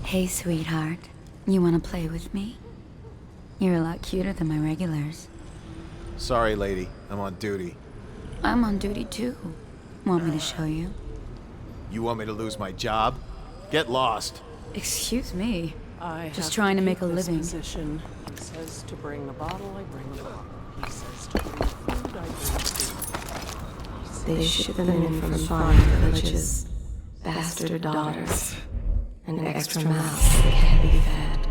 Hey, sweetheart. You wanna play with me? You're a lot cuter than my regulars. Sorry, lady. I'm on duty. I'm on duty too. Want me to show you? You want me to lose my job? Get lost. Excuse me. I Just have trying to keep make a this living. Position. He says to bring a bottle, I bring a bottle. He says to bring food, I bring food. They ship them in from farming villages, bastard daughters, and extra mouths that can't be fed.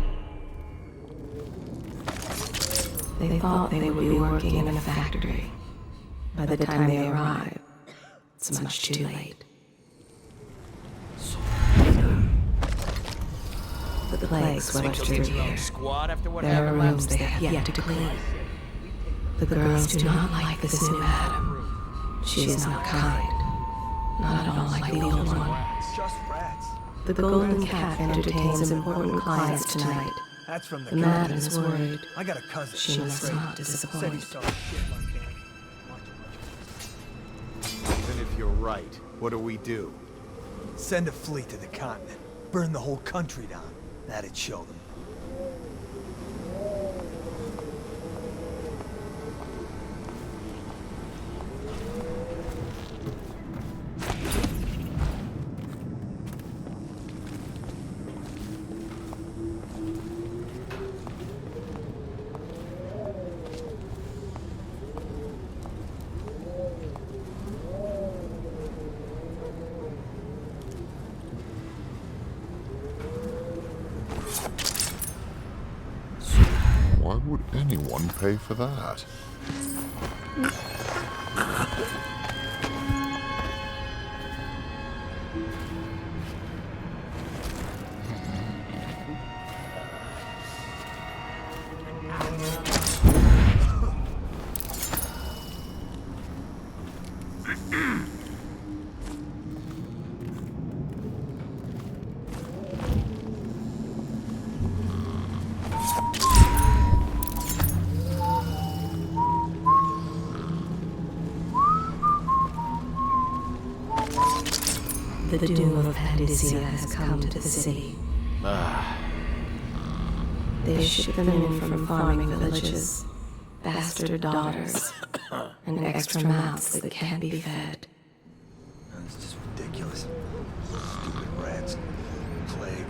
They thought they would be working in a factory. By the time they arrive, it's much too late. The plague swept through here. There are rooms they have yet to clean. The girls do not like this new madam. She is not kind. Not at all like the old one. The Golden Cat entertains important clients tonight. The madam is worried. I got a cousin. She must not Said he disappoint. saw shit like that. Even if you're right, what do we do? Send a fleet to the continent. Burn the whole country down. That'd show them. Why would anyone pay for that? The doom of Panacea has come to the city. They ship them in from farming villages, bastard daughters, and extra mouths that can't be fed. That's just ridiculous. Stupid rats. Plague.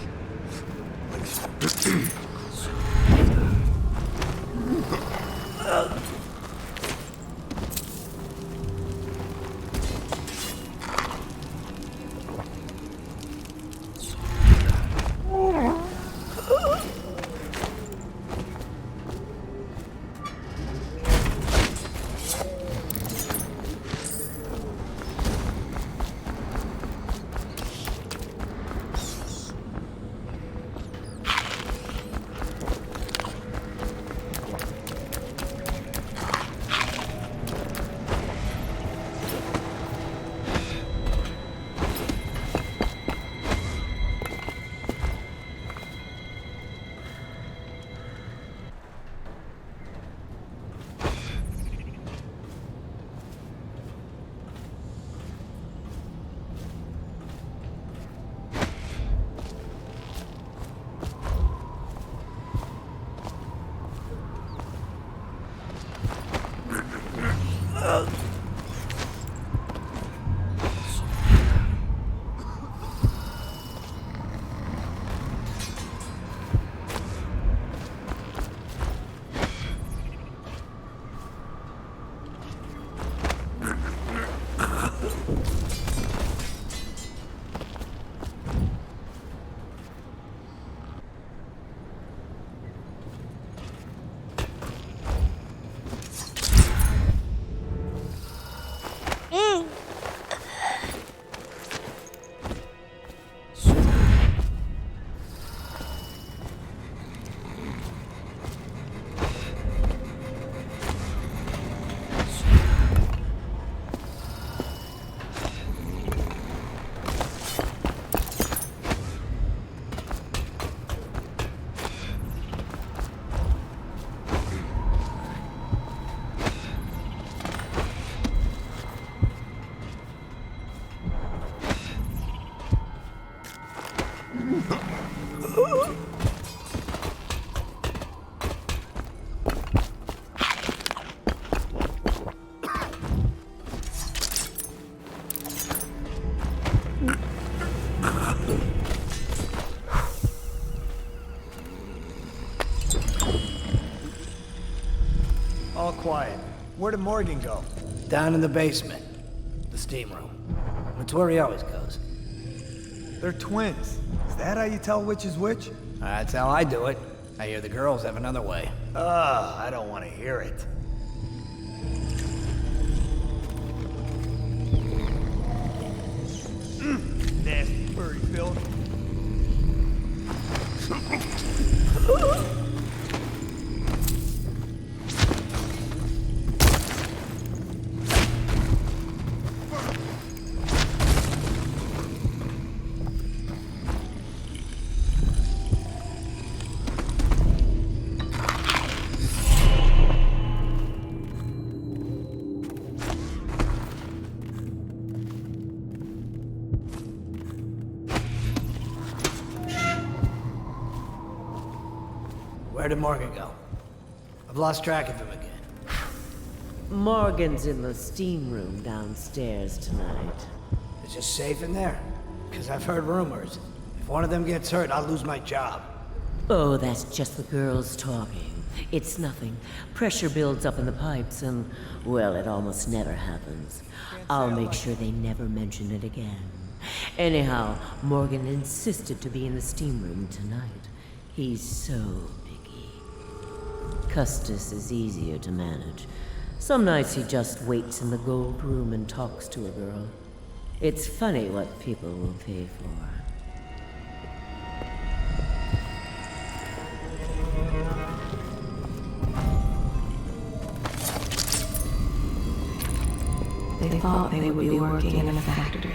All quiet. Where did Morgan go? Down in the basement. The steam room. It's where he always goes. They're twins. Is that how you tell which is which? That's how I do it. I hear the girls have another way. I don't want to hear it. Nasty furry filth. Where did Morgan go? I've lost track of him again. Morgan's in the steam room downstairs tonight. Is it safe in there? Because I've heard rumors. If one of them gets hurt, I'll lose my job. Oh, that's just the girls talking. It's nothing. Pressure builds up in the pipes and, well, it almost never happens. I'll make sure they never mention it again. Anyhow, Morgan insisted to be in the steam room tonight. He's so picky. Custis is easier to manage. Some nights he just waits in the gold room and talks to a girl. It's funny what people will pay for. They thought they would be working in a factory.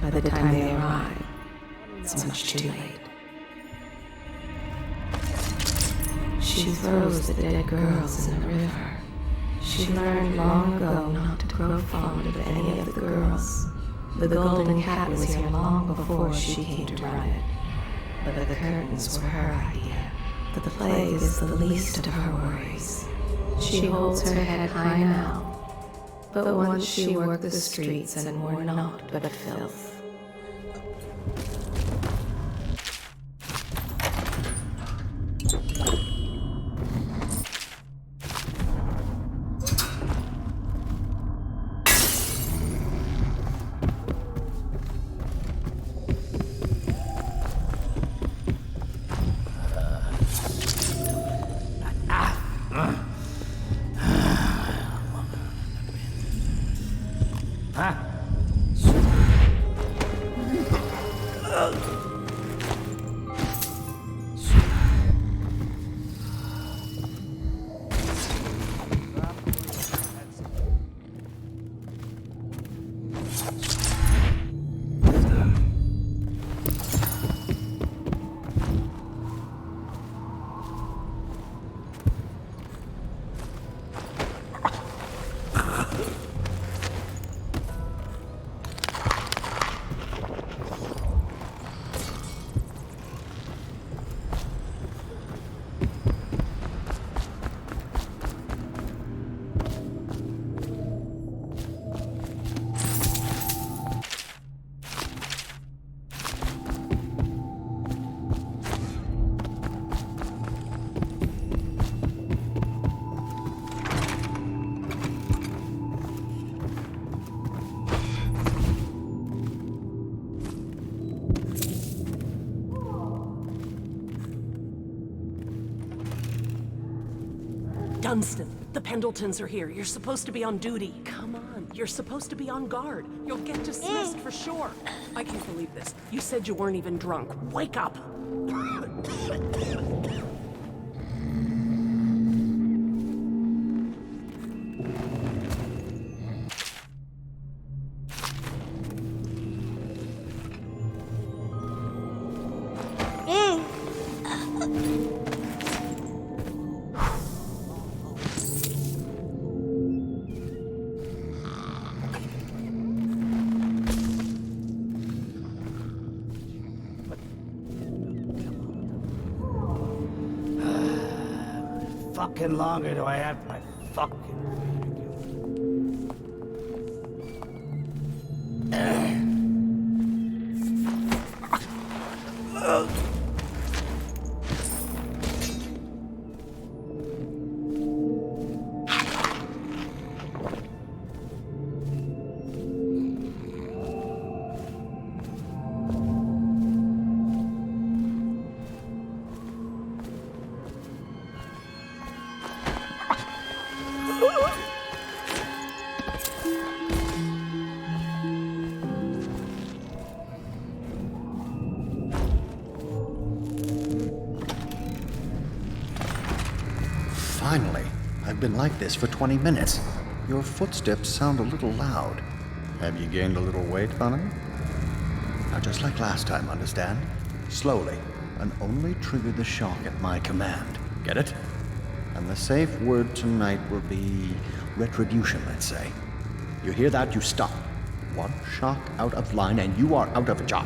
By the time they arrived, it's much too late. She throws the dead girls in the river. She learned long ago not to grow fond of any of the girls. The golden cat was here long before she came to run it. But the curtains were her idea. The plague is the least of her worries. She holds her head high now. But once she worked the streets and wore naught but filth. Dunstan, the Pendletons are here. You're supposed to be on duty. Come on, you're supposed to be on guard. You'll get dismissed for sure. I can't believe this. You said you weren't even drunk. Wake up! fucking longer do I have my fucking... Finally. I've been like this for 20 minutes. Your footsteps sound a little loud. Have you gained a little weight, Bunny? Now, just like last time, understand? Slowly, and only trigger the shock at my command. Get it? And the safe word tonight will be retribution, let's say. You hear that? You stop. One shock out of line and you are out of a job.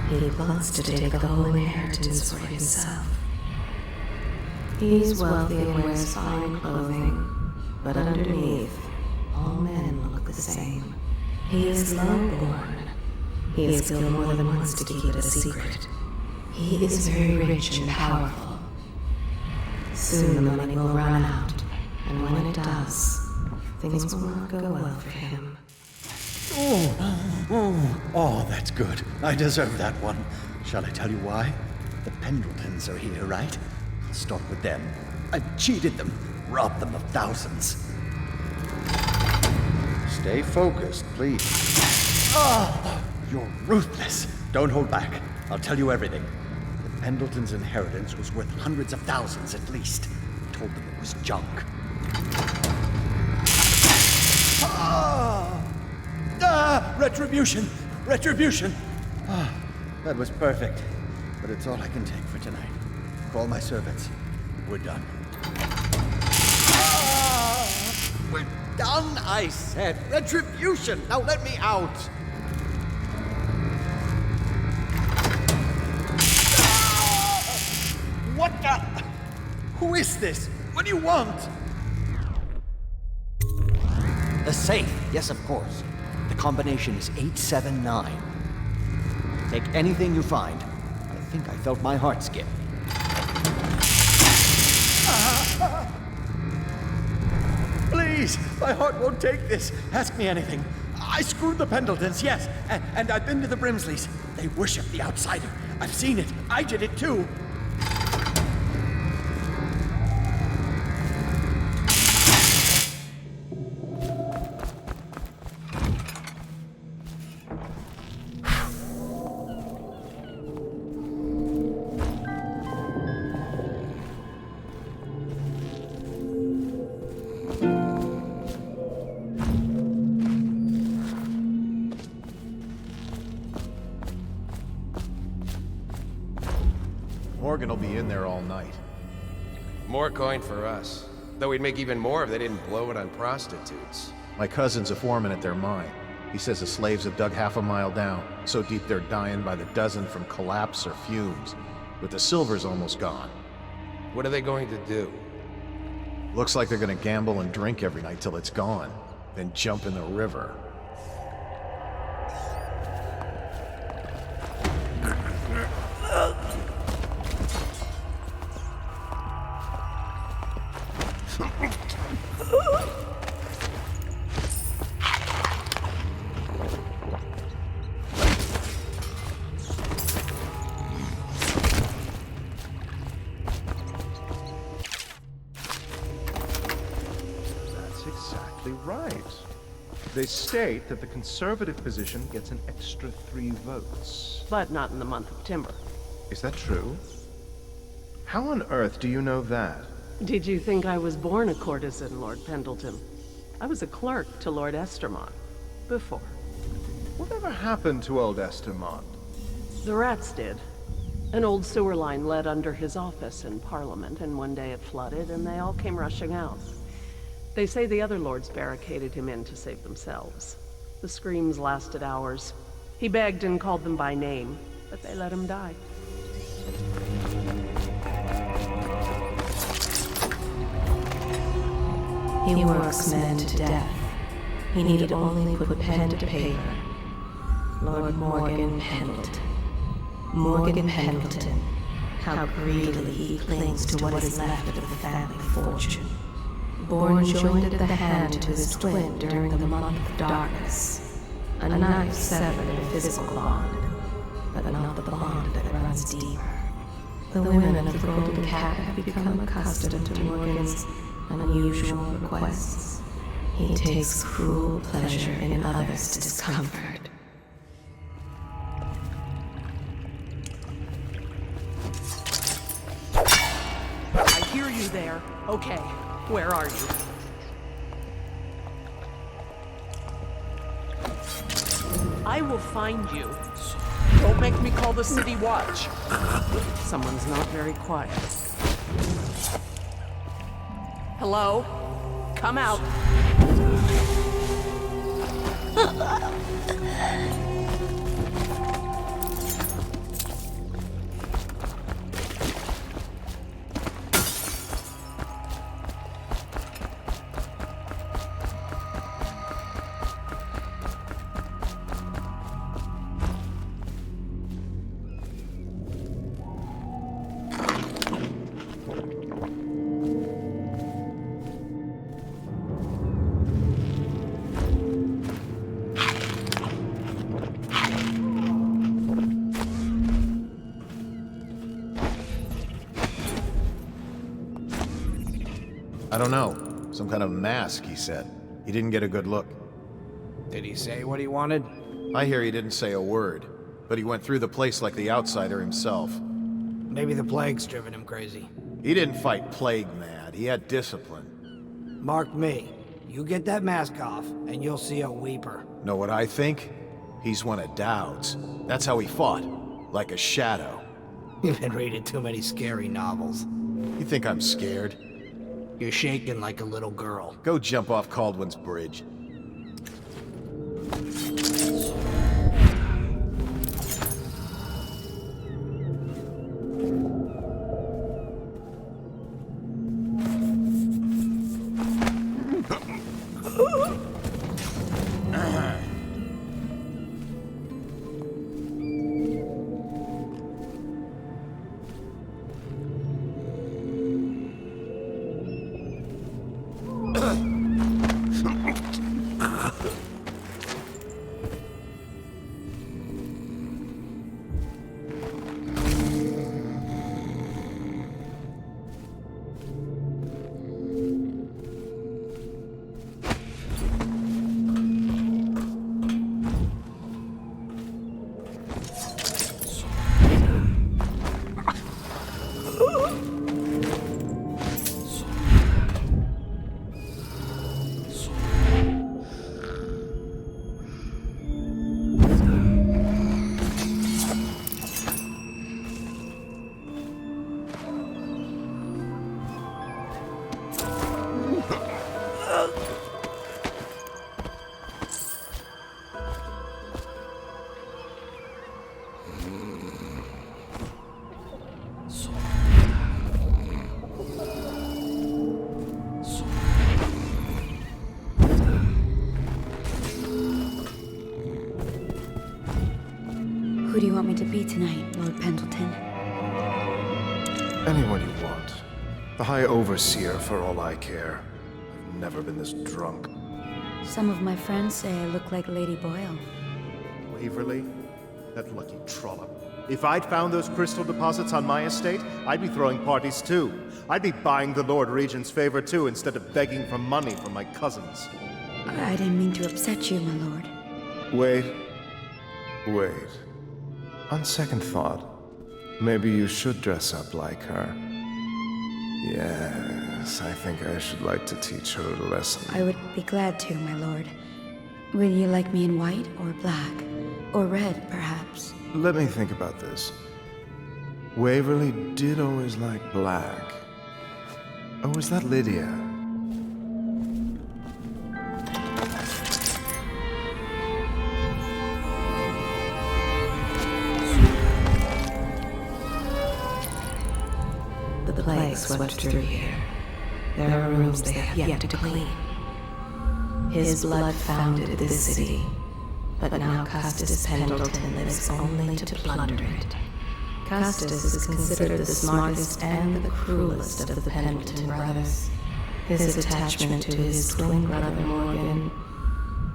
He plots to take the whole inheritance for himself. He's wealthy and wears fine clothing, but underneath, all men look the same. He is low-born. He has killed more than once to keep it a secret. He is very rich and powerful. Soon the money will run out, and when it does, things will not go well for him. Oh, that's good. I deserve that one. Shall I tell you why? The Pendletons are here, right? I'll start with them. I've cheated them, robbed them of thousands. Stay focused, please. Oh, you're ruthless. Don't hold back. I'll tell you everything. The Pendletons' inheritance was worth hundreds of thousands at least. I told them it was junk. Retribution! Retribution! That was perfect. But it's all I can take for tonight. Call my servants. We're done. We're done, I said. Retribution! Now let me out! What the? Who is this? What do you want? The safe. Yes, of course. The combination is 879. Take anything you find. I think I felt my heart skip. Please, my heart won't take this. Ask me anything. I screwed the Pendletons, yes, and I've been to the Brimsleys. They worship the outsider. I've seen it. I did it too. Morgan will be in there all night. More coin for us. Though we'd make even more if they didn't blow it on prostitutes. My cousin's a foreman at their mine. He says the slaves have dug half a mile down, so deep they're dying by the dozen from collapse or fumes. But the silver's almost gone. What are they going to do? Looks like they're gonna gamble and drink every night till it's gone, then jump in the river. Right. They state that the conservative position gets an extra 3 votes. But not in the month of Timber. Is that true? How on earth do you know that? Did you think I was born a courtesan, Lord Pendleton? I was a clerk to Lord Estermont. Before. Whatever happened to old Estermont? The rats did. An old sewer line led under his office in Parliament, and one day it flooded, and they all came rushing out. They say the other lords barricaded him in to save themselves. The screams lasted hours. He begged and called them by name, but they let him die. He works men to death. He need only put pen to paper. Lord Morgan Pendleton. Morgan Pendleton. How greedily he clings to what is left of the family fortune. Born joined at the hand to his twin during the month of darkness. A knife severed a physical bond, but not the bond that runs deeper. The women of the Golden Cat have become accustomed to Morgan's unusual requests. He takes cruel pleasure in others' discomfort. I hear you there. Okay, where are you? I will find you. Don't make me call the city watch. Someone's not very quiet. Hello? Come out. I don't know. Some kind of mask, he said. He didn't get a good look. Did he say what he wanted? I hear he didn't say a word, but he went through the place like the outsider himself. Maybe the plague's driven him crazy. He didn't fight plague mad. He had discipline. Mark me. You get that mask off, and you'll see a weeper. Know what I think? He's one of Dowd's. That's how he fought. Like a shadow. You've been reading too many scary novels. You think I'm scared? You're shaking like a little girl. Go jump off Caldwin's bridge. Who do you want me to be tonight, Lord Pendleton? Anyone you want. The High Overseer, for all I care. I've never been this drunk. Some of my friends say I look like Lady Boyle. Waverly? That lucky trollop. If I'd found those crystal deposits on my estate, I'd be throwing parties too. I'd be buying the Lord Regent's favor too, instead of begging for money from my cousins. I didn't mean to upset you, my lord. Wait. On second thought, maybe you should dress up like her. Yes, I think I should like to teach her a lesson. I would be glad to, my lord. Would you like me in white or black? Or red, perhaps? Let me think about this. Waverly did always like black. Oh, was that Lydia? The plague swept through here. There are rooms they have yet to clean. His blood founded this city, but now Custis Pendleton lives only to plunder it. Custis is considered the smartest and the cruelest of the Pendleton brothers. His attachment to his twin brother Morgan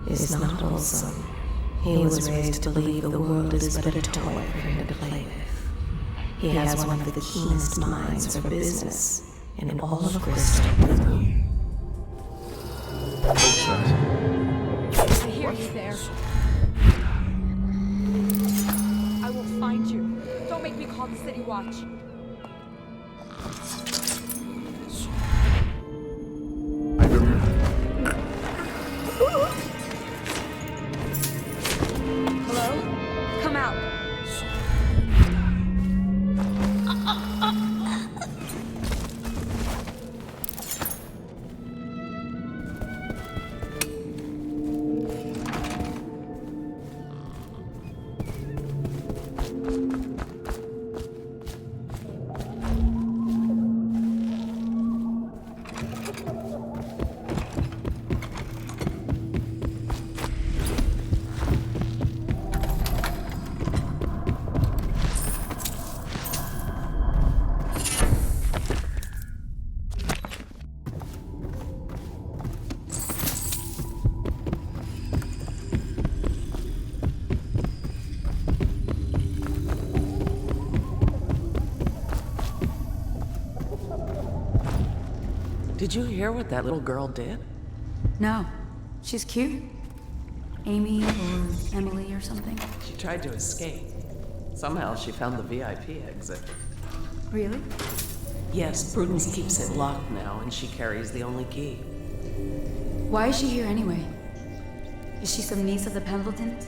is not wholesome. He was raised to believe the world is but a toy for him to play with. He has one of the keenest minds for business in all of Bristol. I hear you there. I will find you. Don't make me call the City Watch. Hello? Come out. Did you hear what that little girl did? No. She's cute. Amy or Emily or something. She tried to escape. Somehow she found the VIP exit. Really? Yes, Prudence keeps it locked now, and she carries the only key. Why is she here anyway? Is she some niece of the Pendletons?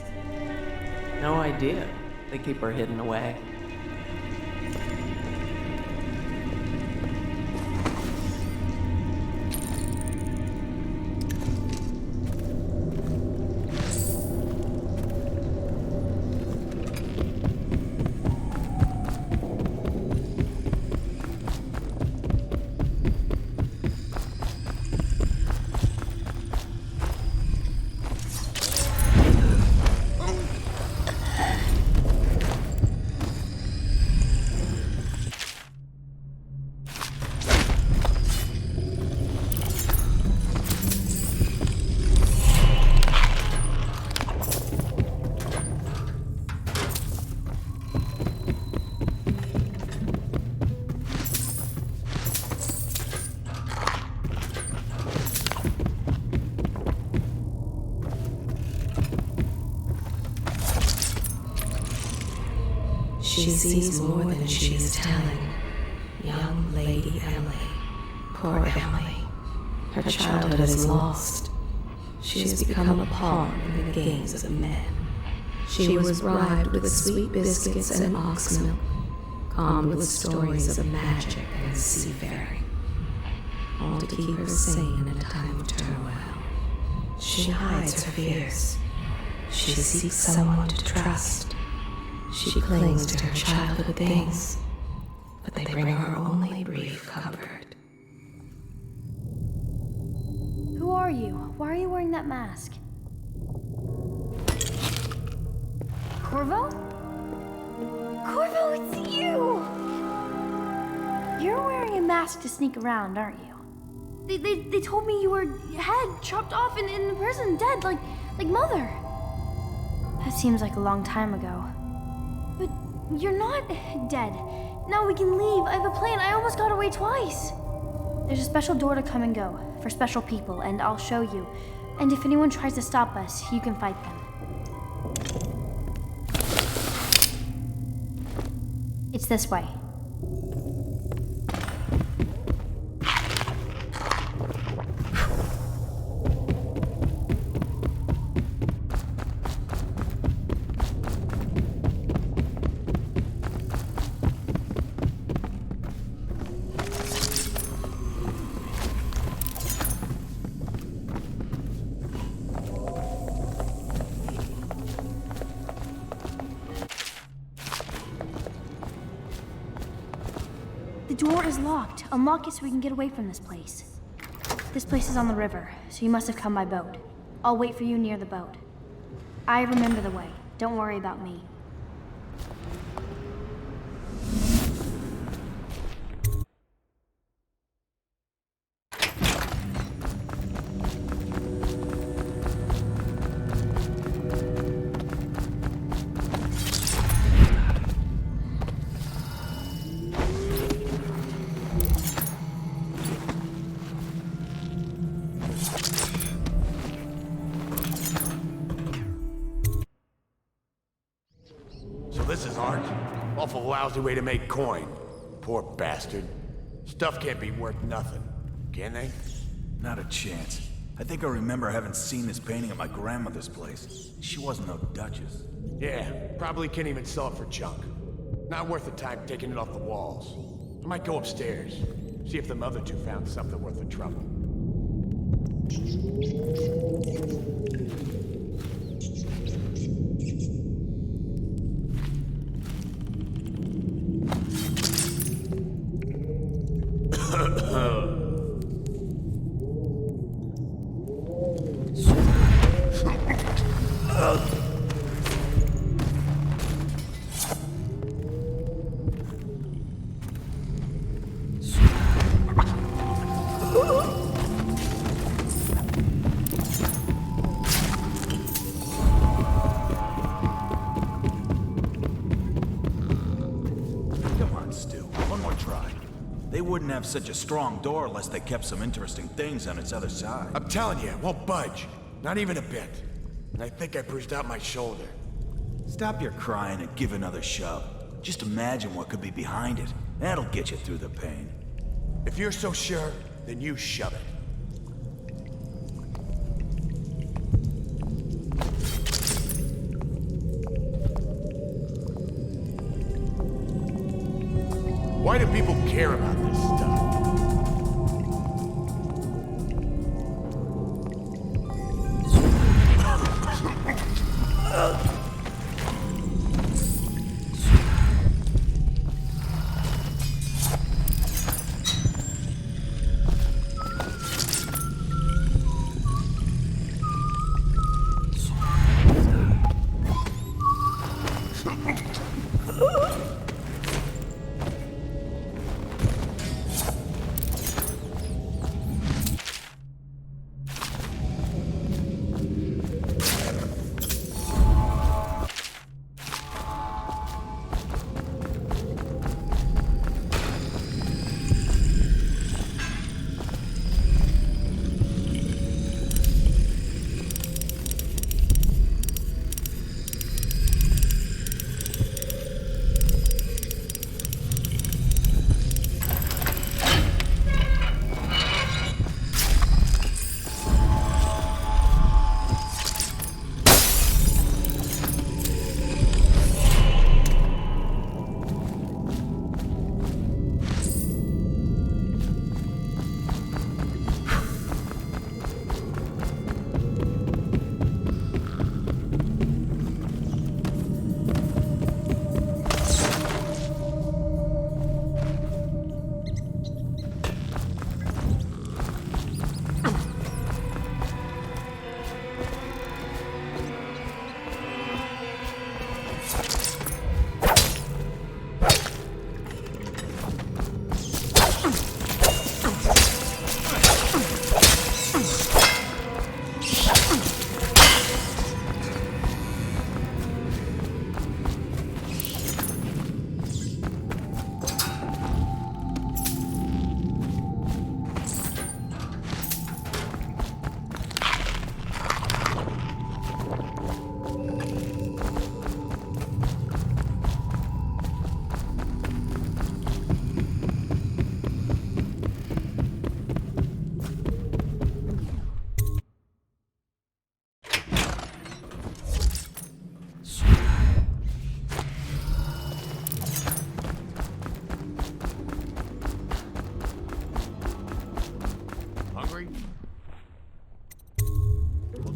No idea. They keep her hidden away. She sees more than she is telling. Young Lady Emily. Poor Emily. Her childhood is lost. She has become a pawn in the games of men. She was bribed with sweet biscuits and ox milk, calmed with stories of magic and seafaring, all to keep her sane in a time of turmoil. She hides her fears. She seeks someone to trust. She clings to her childhood things, but they bring her only brief comfort. Who are you? Why are you wearing that mask? Corvo? Corvo, it's you! You're wearing a mask to sneak around, aren't you? They told me you were head chopped off in the prison, dead, like Mother. That seems like a long time ago. But you're not dead. Now we can leave. I have a plan. I almost got away twice. There's a special door to come and go for special people, and I'll show you. And if anyone tries to stop us, you can fight them. It's this way. The door is locked. Unlock it so we can get away from this place. This place is on the river, so you must have come by boat. I'll wait for you near the boat. I remember the way. Don't worry about me. This is art. Awful lousy way to make coin. Poor bastard. Stuff can't be worth nothing, can they? Not a chance. I think I remember having seen this painting at my grandmother's place. She wasn't no duchess. Yeah, probably can't even sell it for junk. Not worth the time taking it off the walls. I might go upstairs, see if them other two found something worth the trouble. Wouldn't have such a strong door unless they kept some interesting things on its other side. I'm telling you, it won't budge. Not even a bit. And I think I bruised out my shoulder. Stop your crying and give another shove. Just imagine what could be behind it. That'll get you through the pain. If you're so sure, then you shove it. Why do people care about this stuff?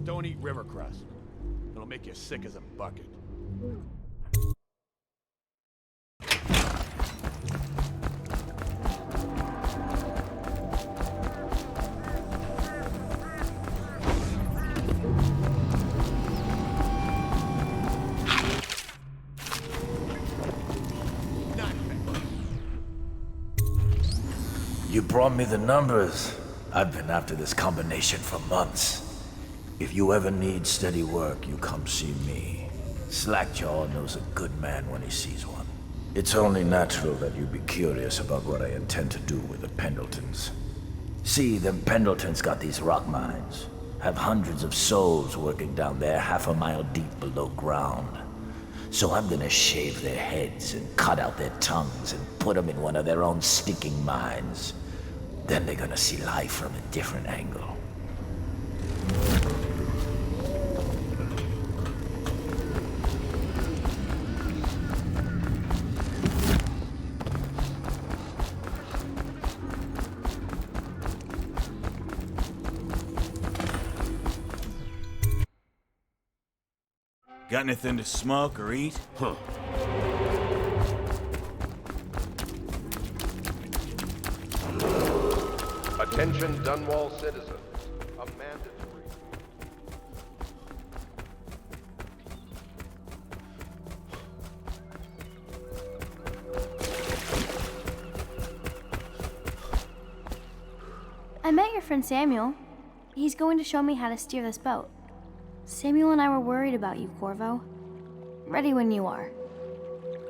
Don't eat river crust. It'll make you sick as a bucket. You brought me the numbers. I've been after this combination for months. If you ever need steady work, you come see me. Slackjaw knows a good man when he sees one. It's only natural that you be curious about what I intend to do with the Pendletons. See, them Pendletons got these rock mines. Have hundreds of souls working down there half a mile deep below ground. So I'm gonna shave their heads and cut out their tongues and put them in one of their own stinking mines. Then they're gonna see life from a different angle. Got anything to smoke or eat? Huh. Attention Dunwall citizens. A mandatory... I met your friend Samuel. He's going to show me how to steer this boat. Samuel and I were worried about you, Corvo. Ready when you are.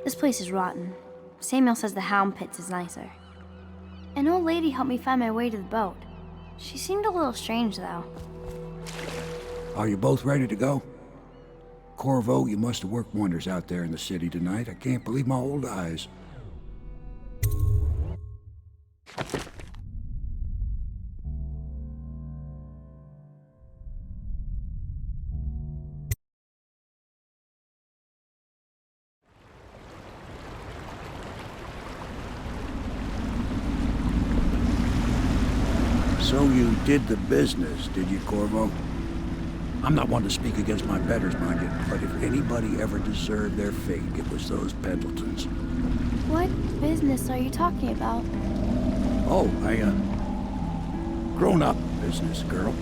This place is rotten. Samuel says the Hound Pits is nicer. An old lady helped me find my way to the boat. She seemed a little strange, though. Are you both ready to go? Corvo, you must have worked wonders out there in the city tonight. I can't believe my old eyes. So you did the business, did you, Corvo? I'm not one to speak against my betters, mind you, but if anybody ever deserved their fate, it was those Pendletons. What business are you talking about? Oh, grown-up business, girl.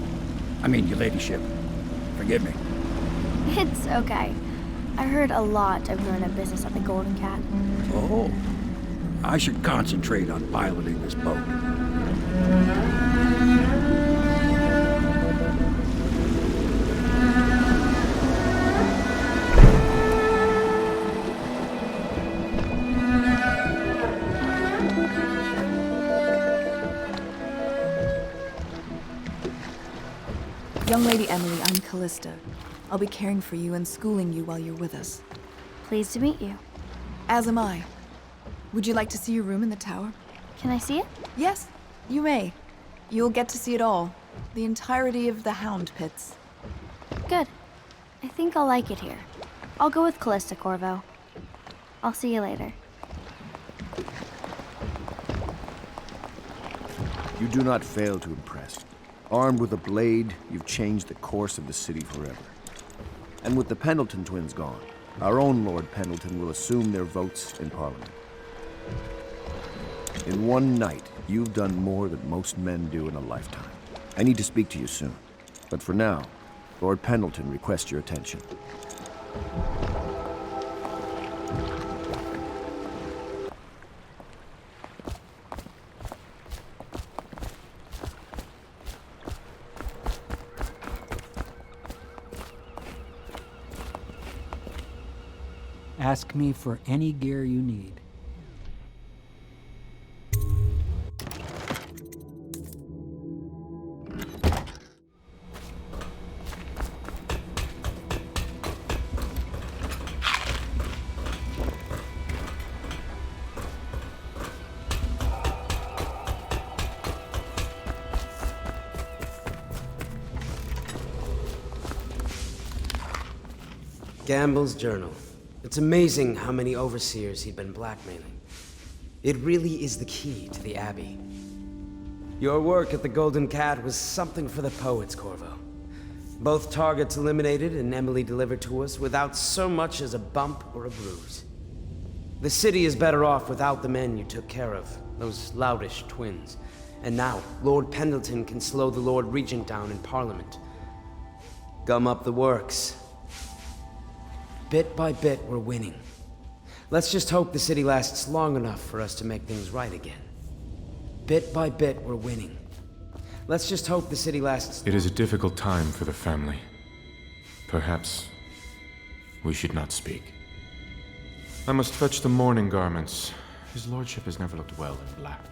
I mean, your ladyship. Forgive me. It's okay. I heard a lot of grown-up business at the Golden Cat. Oh, I should concentrate on piloting this boat. Young Lady Emily, I'm Callista. I'll be caring for you and schooling you while you're with us. Pleased to meet you. As am I. Would you like to see your room in the tower? Can I see it? Yes, you may. You'll get to see it all. The entirety of the Hound Pits. Good. I think I'll like it here. I'll go with Callista, Corvo. I'll see you later. You do not fail to impress. Armed with a blade, you've changed the course of the city forever. And with the Pendleton twins gone, our own Lord Pendleton will assume their votes in Parliament. In one night, you've done more than most men do in a lifetime. I need to speak to you soon. But for now, Lord Pendleton requests your attention. Ask me for any gear you need. Gamble's journal. It's amazing how many overseers he'd been blackmailing. It really is the key to the Abbey. Your work at the Golden Cat was something for the poets, Corvo. Both targets eliminated and Emily delivered to us without so much as a bump or a bruise. The city is better off without the men you took care of, those loutish twins. And now, Lord Pendleton can slow the Lord Regent down in Parliament. Gum up the works. Bit by bit, we're winning. Let's just hope the city lasts long enough for us to make things right again. bit by bit, we're winning. Let's just hope the city lasts. It is a difficult time for the family. Perhaps we should not speak. I must fetch the mourning garments. His lordship has never looked well in black.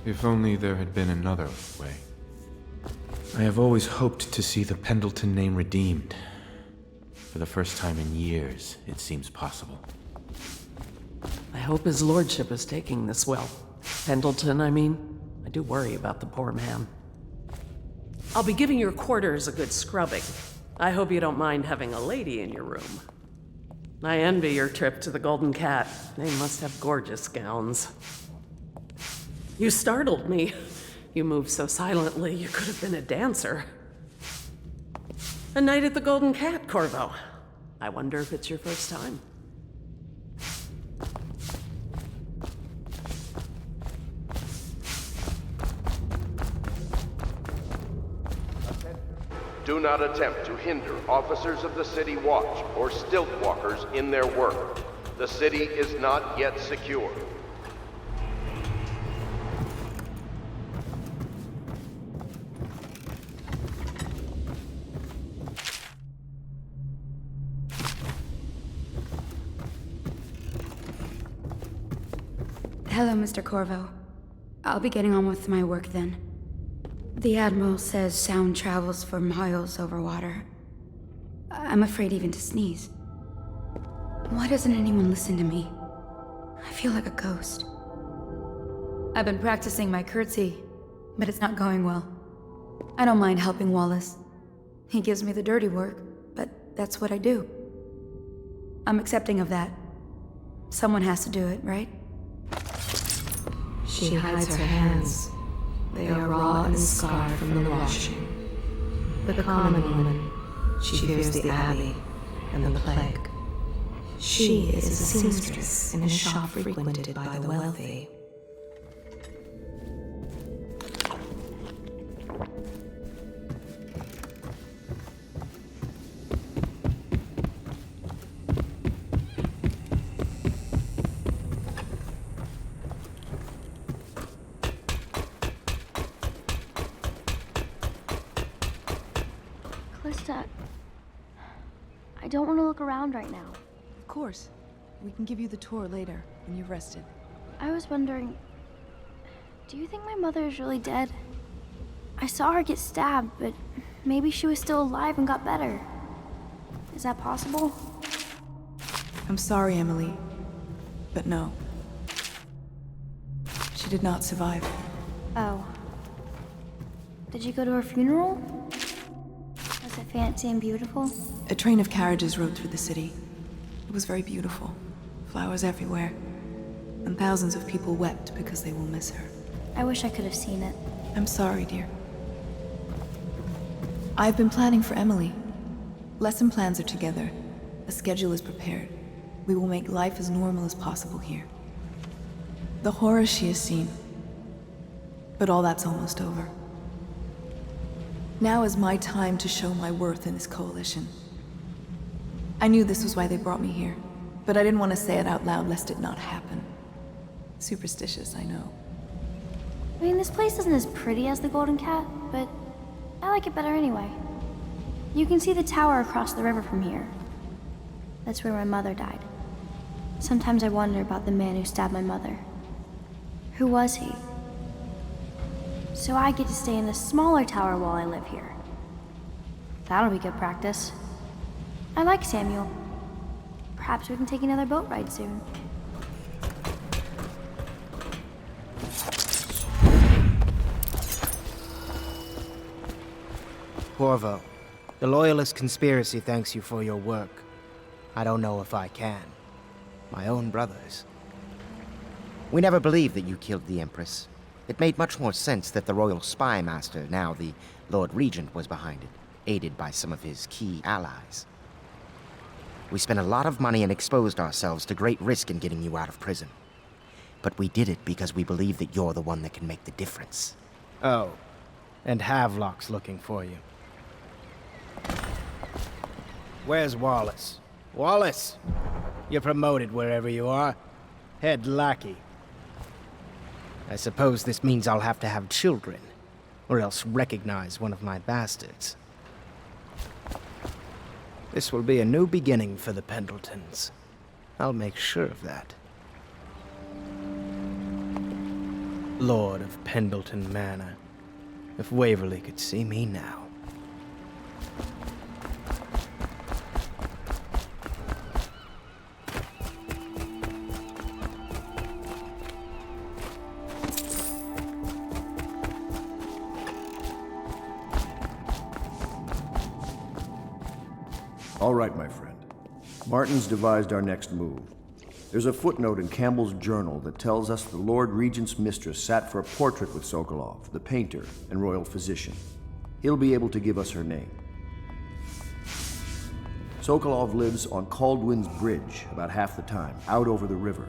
If only there had been another way. I have always hoped to see the Pendleton name redeemed. For the first time in years, it seems possible. I hope his lordship is taking this well. Pendleton, I mean. I do worry about the poor man. I'll be giving your quarters a good scrubbing. I hope you don't mind having a lady in your room. I envy your trip to the Golden Cat. They must have gorgeous gowns. You startled me. You moved so silently, you could have been a dancer. A night at the Golden Cat, Corvo. I wonder if it's your first time. Do not attempt to hinder officers of the City Watch or stilt walkers in their work. The city is not yet secure. Hello, Mr. Corvo. I'll be getting on with my work then. The Admiral says sound travels for miles over water. I'm afraid even to sneeze. Why doesn't anyone listen to me? I feel like a ghost. I've been practicing my curtsy, but it's not going well. I don't mind helping Wallace. He gives me the dirty work, but that's what I do. I'm accepting of that. Someone has to do it, right? She hides her hands. They are raw and scarred from the washing. The common woman, she fears the abbey and the plague. She is a seamstress in a shop frequented by the wealthy. I don't want to look around right now. Of course. We can give you the tour later, when you've rested. I was wondering, do you think my mother is really dead? I saw her get stabbed, but maybe she was still alive and got better. Is that possible? I'm sorry, Emily, but no. She did not survive. Oh. Did you go to her funeral? Was it fancy and beautiful? A train of carriages rode through the city. It was very beautiful. Flowers everywhere. And thousands of people wept because they will miss her. I wish I could have seen it. I'm sorry, dear. I've been planning for Emily. Lesson plans are together. A schedule is prepared. We will make life as normal as possible here. The horror she has seen. But all that's almost over. Now is my time to show my worth in this coalition. I knew this was why they brought me here, but I didn't want to say it out loud lest it not happen. Superstitious, I know. I mean, this place isn't as pretty as the Golden Cat, but I like it better anyway. You can see the tower across the river from here. That's where my mother died. Sometimes I wonder about the man who stabbed my mother. Who was he? So I get to stay in a smaller tower while I live here. That'll be good practice. I like Samuel. Perhaps we can take another boat ride soon. Corvo, the Loyalist conspiracy thanks you for your work. I don't know if I can. My own brothers. We never believed that you killed the Empress. It made much more sense that the Royal Spy Master, now the Lord Regent, was behind it, aided by some of his key allies. We spent a lot of money and exposed ourselves to great risk in getting you out of prison. But we did it because we believe that you're the one that can make the difference. Oh, and Havelock's looking for you. Where's Wallace? Wallace! You're promoted wherever you are. Head lackey. I suppose this means I'll have to have children, or else recognize one of my bastards. This will be a new beginning for the Pendletons. I'll make sure of that. Lord of Pendleton Manor. If Waverly could see me now. All right, my friend. Martin's devised our next move. There's a footnote in Campbell's journal that tells us the Lord Regent's mistress sat for a portrait with Sokolov, the painter and royal physician. He'll be able to give us her name. Sokolov lives on Caldwin's Bridge about half the time, out over the river.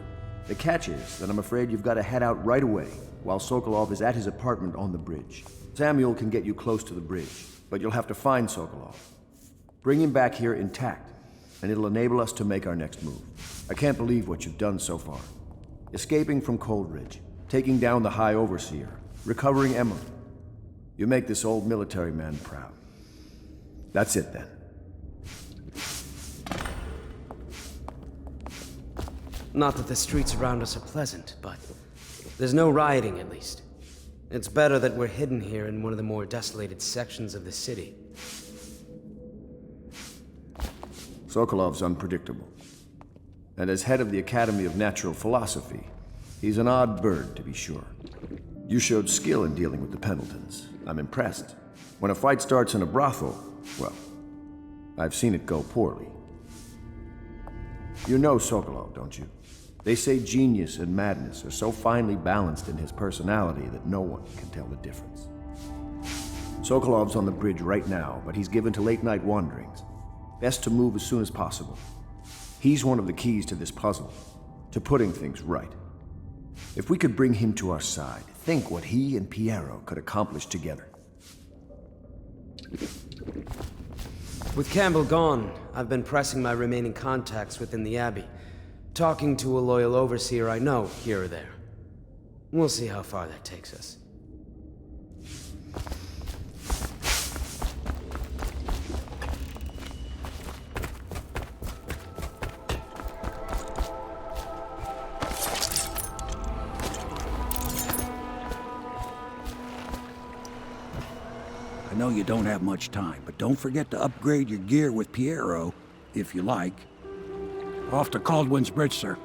The catch is that I'm afraid you've got to head out right away while Sokolov is at his apartment on the bridge. Samuel can get you close to the bridge, but you'll have to find Sokolov. Bring him back here intact, and it'll enable us to make our next move. I can't believe what you've done so far. Escaping from Coldridge, taking down the High Overseer, recovering Emily. You make this old military man proud. That's it, then. Not that the streets around us are pleasant, but there's no rioting, at least. It's better that we're hidden here in one of the more desolated sections of the city. Sokolov's unpredictable. And as head of the Academy of Natural Philosophy, he's an odd bird, to be sure. You showed skill in dealing with the Pendletons. I'm impressed. When a fight starts in a brothel, well, I've seen it go poorly. You know Sokolov, don't you? They say genius and madness are so finely balanced in his personality that no one can tell the difference. Sokolov's on the bridge right now, but he's given to late-night wanderings. Best to move as soon as possible. He's one of the keys to this puzzle, to putting things right. If we could bring him to our side, think what he and Piero could accomplish together. With Campbell gone, I've been pressing my remaining contacts within the Abbey, talking to a loyal overseer I know here or there. We'll see how far that takes us. I know you don't have much time, but don't forget to upgrade your gear with Piero, if you like. Off to Caldwin's Bridge, sir.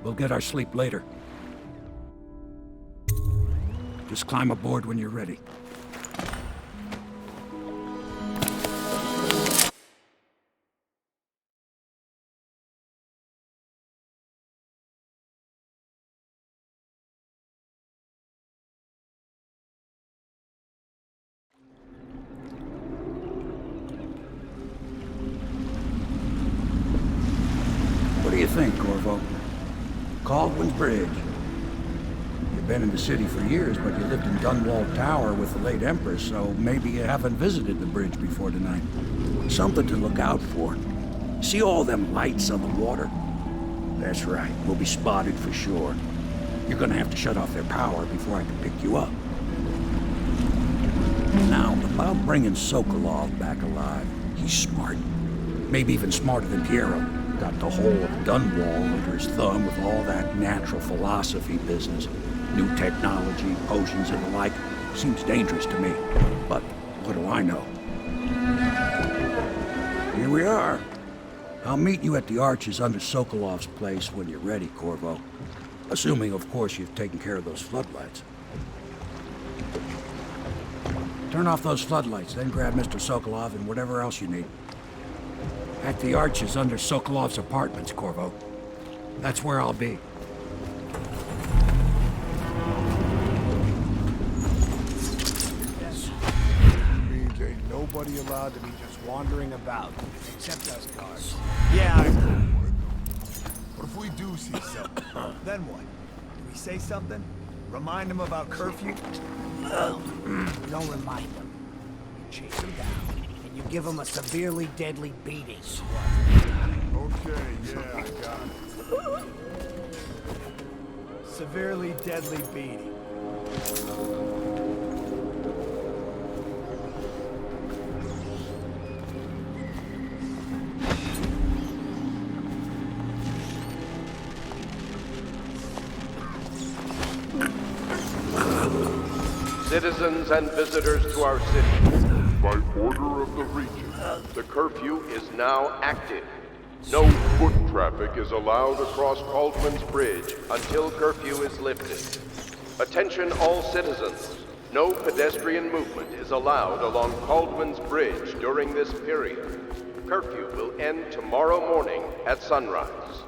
We'll get our sleep later. Just climb aboard when you're ready. What do you think, Corvo? Caldwin's Bridge. You've been in the city for years, but you lived in Dunwall Tower with the late Empress, so maybe you haven't visited the bridge before tonight. Something to look out for. See all them lights on the water? That's right, we'll be spotted for sure. You're gonna have to shut off their power before I can pick you up. Now, about bringing Sokolov back alive, he's smart. Maybe even smarter than Piero. Got the whole of Dunwall under his thumb with all that natural philosophy business. New technology, potions and the like. Seems dangerous to me. But what do I know? Here we are. I'll meet you at the arches under Sokolov's place when you're ready, Corvo. Assuming, of course, you've taken care of those floodlights. Turn off those floodlights, then grab Mr. Sokolov and whatever else you need. At the arches under Sokolov's apartments, Corvo. That's where I'll be. Yes. Means ain't nobody allowed to be just wandering about, except us guards. Yeah, I know. What if we do see something? Then what? Do we say something? Remind them about curfew? You don't remind them. You chase them down, and you give them a severely deadly beating. Okay, yeah, I got it. severely deadly beating. Citizens and visitors to our city. By order of the Regent, the curfew is now active. No foot traffic is allowed across Caldwell's Bridge until curfew is lifted. Attention all citizens. No pedestrian movement is allowed along Caldwell's Bridge during this period. Curfew will end tomorrow morning at sunrise.